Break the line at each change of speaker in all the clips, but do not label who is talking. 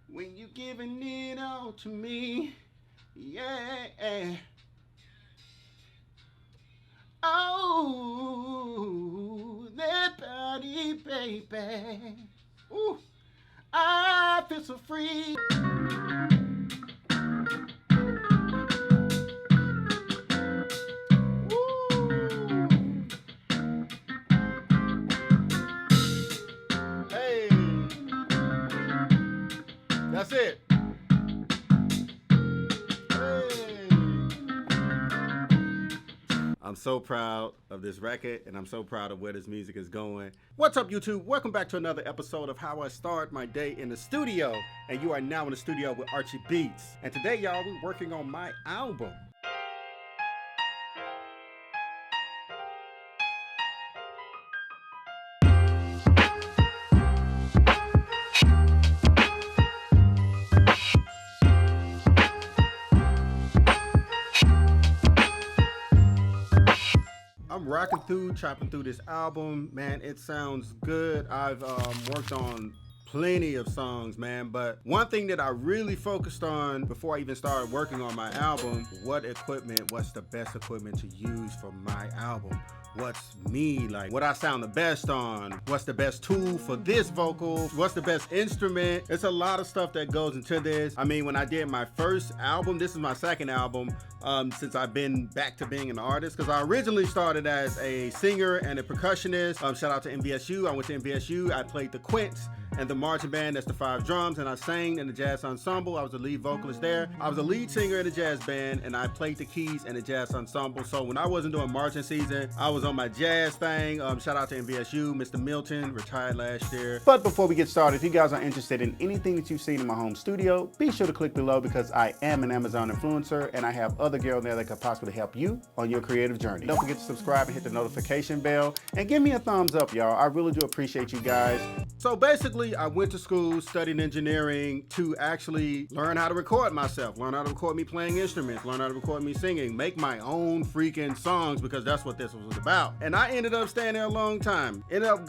when you giving it all to me, yeah. Oh, that body, baby. Ooh, I feel so free. Hey, that's it. I'm so proud of this record, and I'm so proud of where this music is going. What's up, YouTube? Welcome back to another episode of How I Start My Day in the Studio. And you are now in the studio with Archie Beatz. And today, y'all, we're working on my album. I'm rocking through, chopping through this album, man. It sounds good. I've worked on plenty of songs, man, but one thing that I really focused on before I even started working on my album, what's the best equipment to use for my album? What's me, like what I sound the best on? What's the best tool for this vocal? What's the best instrument? It's a lot of stuff that goes into this. I mean, when I did my first album, this is my second album, since I've been back to being an artist, because I originally started as a singer and a percussionist. Shout out to NVSU. I went to NVSU. I played the quints and the marching band, that's the 5 drums, and I sang in the jazz ensemble. I was the lead vocalist there. I was a lead singer in the jazz band, and I played the keys in the jazz ensemble. So when I wasn't doing marching season, I was on my jazz thing. Shout out to NVSU. Mr. Milton retired last year. But before we get started, if you guys are interested in anything that you've seen in my home studio, be sure to click below, because I am an Amazon influencer, and I have other girls there that could possibly help you on your creative journey. Don't forget to subscribe and hit the notification bell, and give me a thumbs up, y'all. I really do appreciate you guys. So basically, I went to school, studied engineering to actually learn how to record myself, learn how to record me playing instruments, learn how to record me singing, make my own freaking songs, because that's what this was about. And I ended up staying there a long time. Ended up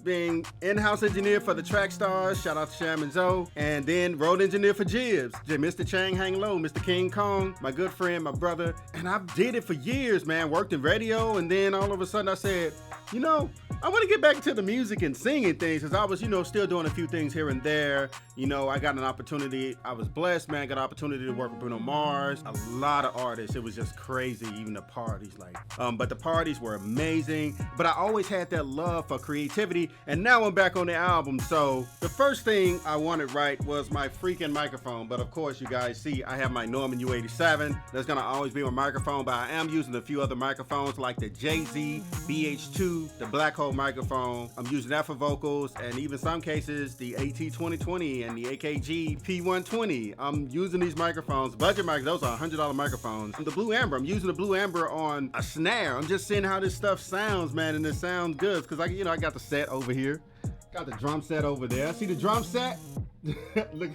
being in-house engineer for the Track Stars, shout out to Sham and Zoe, and then road engineer for Jibs, Mr. Chang Hang Low, Mr. King Kong, my good friend, my brother. And I did it for years, man, worked in radio, and then all of a sudden I said, you know, I want to get back into the music and singing things, because I was, still doing a few things here and there. I got an opportunity. I was blessed, man. Got an opportunity to work with Bruno Mars. A lot of artists. It was just crazy, even the parties. But the parties were amazing. But I always had that love for creativity, and now I'm back on the album. So the first thing I wanted right was my freaking microphone. But of course, you guys see, I have my Norman U87. That's gonna always be my microphone. But I am using a few other microphones, like the JZ BH2, the Black Hole microphone. I'm using that for vocals, and even some cases the AT2020 and the AKG P120. I'm using these microphones, budget mics. Those are $100 microphones. And the Blue Amber, I'm using the Blue Amber on a snare. I'm just seeing how this stuff sounds, man, and it sounds good, because I got the set over here, got the drum set over there. See the drum set? Look,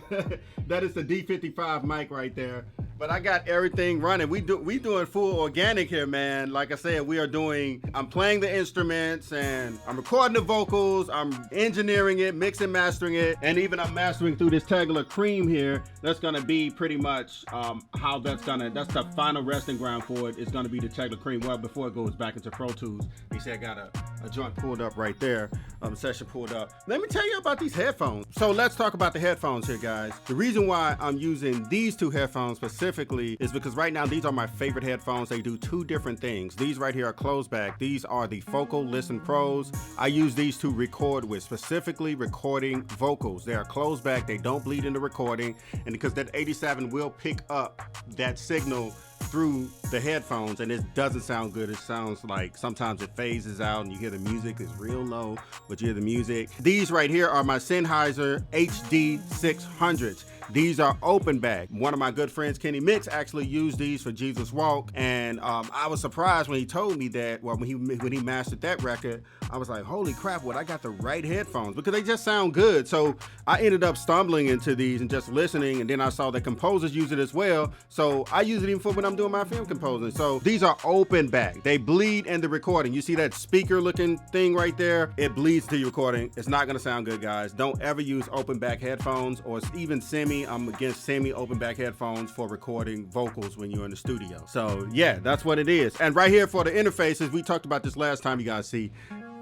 that is the D55 mic right there. But I got everything running. We doing full organic here, man. Like I said, I'm playing the instruments, and I'm recording the vocals, I'm engineering it, mixing, mastering it, and even I'm mastering through this Tegla Cream here. That's gonna be pretty much that's the final resting ground for it. It's gonna be the Tegla Cream. Well, before it goes back into Pro Tools. You see I got a joint pulled up right there, session pulled up. Let me tell you about these headphones. So let's talk about the headphones here, guys. The reason why I'm using these two headphones specifically is because right now these are my favorite headphones. They do two different things. These right here are closed back. These are the Focal Listen Pros. I use these to record with, specifically recording vocals. They are closed back. They don't bleed into recording, and because that 87 will pick up that signal through the headphones, and it doesn't sound good. It sounds like sometimes it phases out and you hear the music is real low, but you hear the music. These right here are my Sennheiser HD 600s. These are open back. One of my good friends, Kenny Mix, actually used these for Jesus Walk, and I was surprised when he told me that. Well, when he mastered that record, I was like, holy crap, I got the right headphones, because they just sound good. So I ended up stumbling into these and just listening, and then I saw that composers use it as well. So I use it even for when I'm doing my film composing. So these are open back. They bleed in the recording. You see that speaker looking thing right there? It bleeds to your recording. It's not gonna sound good, guys. Don't ever use open back headphones, or even I'm against semi open back headphones for recording vocals when you're in the studio. So yeah, that's what it is. And right here for the interfaces, we talked about this last time. You guys see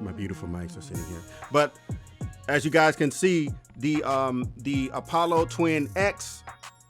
my beautiful mics are sitting here. But as you guys can see, the Apollo Twin X,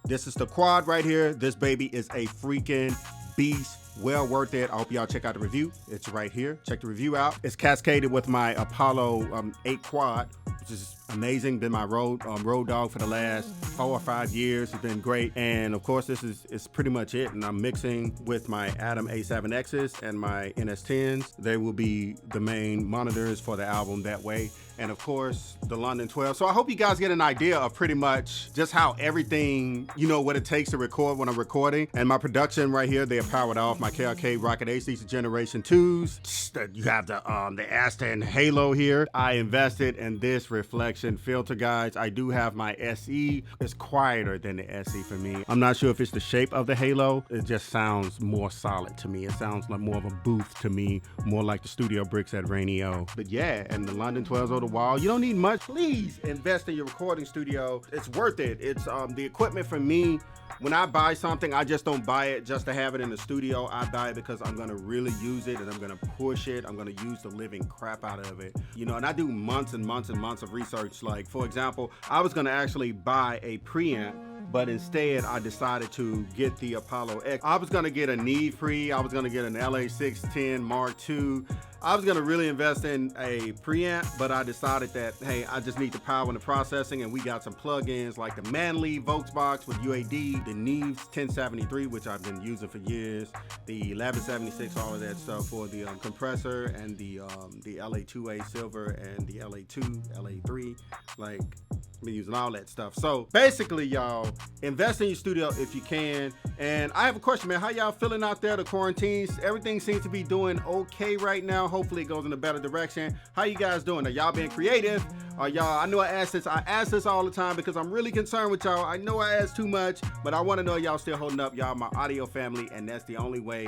this is the quad right here. This baby is a freaking beast. Well worth it. I hope y'all check out the review. It's right here. Check the review out. It's cascaded with my Apollo 8 quad, which is amazing. Been my road dog for the last 4 or 5 years. It's been great. And of course, this is pretty much it. And I'm mixing with my Adam A7Xs and my NS10s. They will be the main monitors for the album that way. And of course, the London 12. So I hope you guys get an idea of pretty much just how everything, what it takes to record when I'm recording. And my production right here, they are powered off. My KRK Rocket Ace, these are Generation 2s. You have the Aston Halo here. I invested in this reflection filter, guys. I do have my SE. It's quieter than the SE for me. I'm not sure if it's the shape of the Halo. It just sounds more solid to me. It sounds like more of a booth to me, more like the studio bricks at Rainio. But yeah, and the London 12s on the wall. You don't need much. Please invest in your recording studio. It's worth it. It's the equipment for me. When I buy something, I just don't buy it just to have it in the studio. I buy it because I'm gonna really use it, and I'm gonna push it. I'm gonna use the living crap out of it. And I do months and months and months of research. Like, for example, I was gonna actually buy a preamp, but instead I decided to get the Apollo X. I was gonna get a Neve Pre. I was gonna get an LA610 Mark II. I was gonna really invest in a preamp, but I decided that, hey, I just need the power and the processing, and we got some plugins like the Manley Volksbox with UAD, the Neves 1073, which I've been using for years, the 1176, all of that stuff for the compressor, and the LA2A silver and the LA2, LA3, like, I've been using all that stuff. So basically, y'all, invest in your studio if you can. And I have a question, man. How y'all feeling out there, the quarantines? Everything seems to be doing okay right now. Hopefully it goes in a better direction. How you guys doing? Are y'all being creative? I know I ask this all the time because I'm really concerned with y'all. I know I ask too much, but I want to know y'all still holding up. Y'all my audio family, and that's the only way,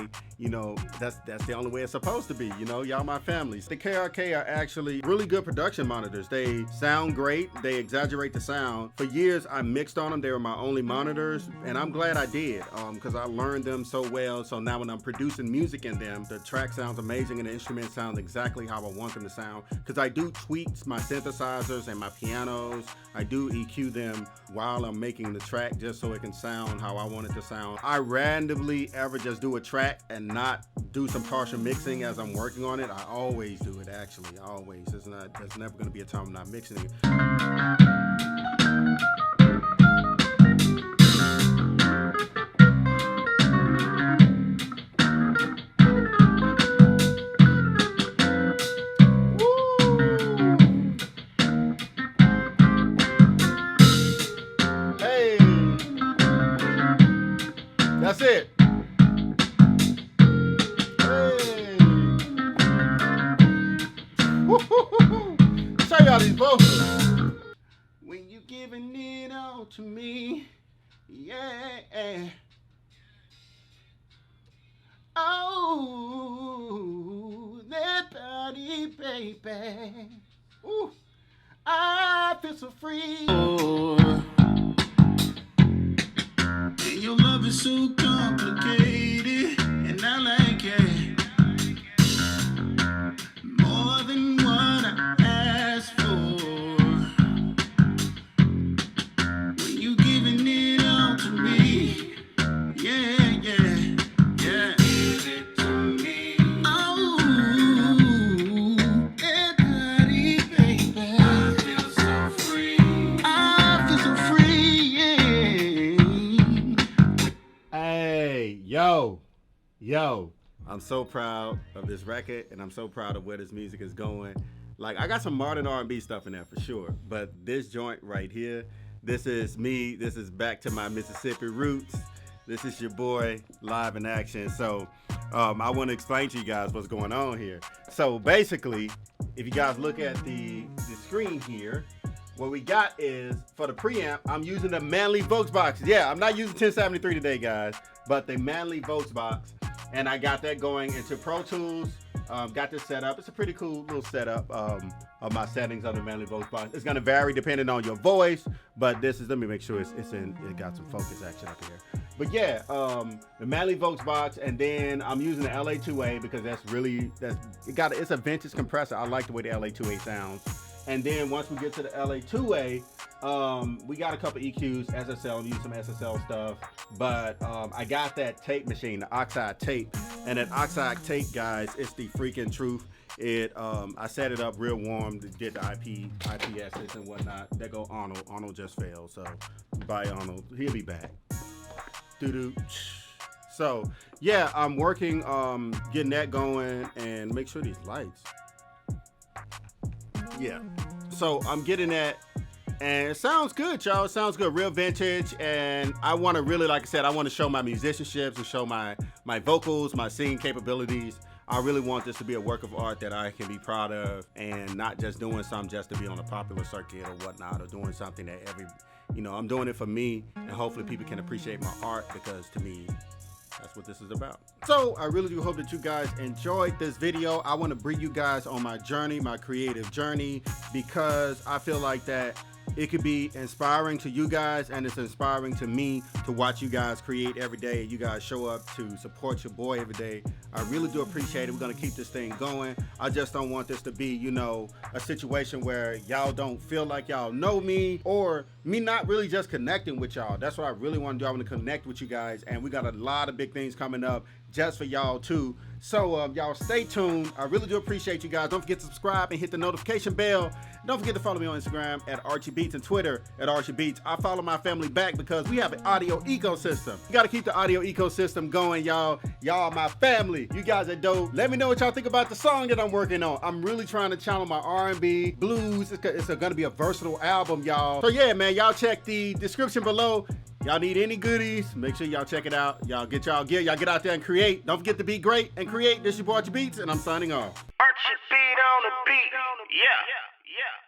that's the only way it's supposed to be. Y'all my families. The KRK are actually really good production monitors. They sound great. They exaggerate the sound. For years, I mixed on them. They were my only monitors, and I'm glad I did because I learned them so well. So now when I'm producing music in them, the track sounds amazing and the instrument sounds exactly how I want them to sound, because I do tweak my synthesizers and my pianos. I do EQ them while I'm making the track just so it can sound how I want it to sound. I randomly ever just do a track and not do some partial mixing as I'm working on it. I always do it, actually, always. There's never going to be a time I'm not mixing it. That's it. Hey. Show y'all these vocals. When you giving it all to me, yeah. Oh, that body, baby. Ooh, I feel so free. Oh. Your love is so complicated, and I like it more than what I asked for. When you giving it all to me, yeah. Give it to me. Oh, everybody, baby. I feel so free. Hey, yo, I'm so proud of this record, and I'm so proud of where this music is going. Like, I got some modern R&B stuff in there for sure, but this joint right here, This is me. This is back to my Mississippi roots. This is your boy live in action. So I want to explain to you guys what's going on here. So basically, if you guys look at the screen here, what we got is, for the preamp, I'm using the Manley Volksbox. Yeah, I'm not using 1073 today, guys, but the Manley Volksbox. And I got that going into Pro Tools. Got this set up. It's a pretty cool little setup of my settings on the Manley Volksbox. It's gonna vary depending on your voice, but this is, let me make sure it got some focus action up here. But yeah, the Manley Volksbox, and then I'm using the LA2A because it's a vintage compressor. I like the way the LA2A sounds. And then once we get to the LA2A, we got a couple EQs, SSL, use some SSL stuff. But I got that tape machine, the Oxide tape. And that Oxide tape, guys, it's the freaking truth. I set it up real warm to get the IPSs and whatnot. There go Arnold. Arnold just failed, so bye Arnold. He'll be back. Doo-doo. So yeah, I'm working, getting that going, and make sure these lights. Yeah, so I'm getting that, and it sounds good, y'all. It sounds good, real vintage. And I want to really, like I said, I want to show my musicianship and show my vocals, my singing capabilities. I really want this to be a work of art that I can be proud of, and not just doing something just to be on a popular circuit or whatnot, or doing something that I'm doing it for me, and hopefully people can appreciate my art, because to me, that's what this is about. So I really do hope that you guys enjoyed this video. I want to bring you guys on my journey, my creative journey, because I feel like that it could be inspiring to you guys, and it's inspiring to me to watch you guys create every day. You guys show up to support your boy every day. I really do appreciate it. We're gonna keep this thing going. I just don't want this to be, a situation where y'all don't feel like y'all know me, or me not really just connecting with y'all. That's what I really want to do. I want to connect with you guys, and we got a lot of big things coming up just for y'all too. So y'all stay tuned. I really do appreciate you guys. Don't forget to subscribe and hit the notification bell. Don't forget to follow me on Instagram at Archie Beatz, and Twitter at Archie Beatz. I follow my family back because we have an audio ecosystem. You got to keep the audio ecosystem going, y'all. Y'all my family. You guys are dope. Let me know what y'all think about the song that I'm working on. I'm really trying to channel my R&B, blues. It's going to be a versatile album, y'all. So yeah, man, y'all check the description below. Y'all need any goodies, make sure y'all check it out. Y'all get y'all gear. Y'all get out there and create. Don't forget to be great and create. This is your boy Archie Beatz, and I'm signing off.
Archie Beat on the beat. Yeah.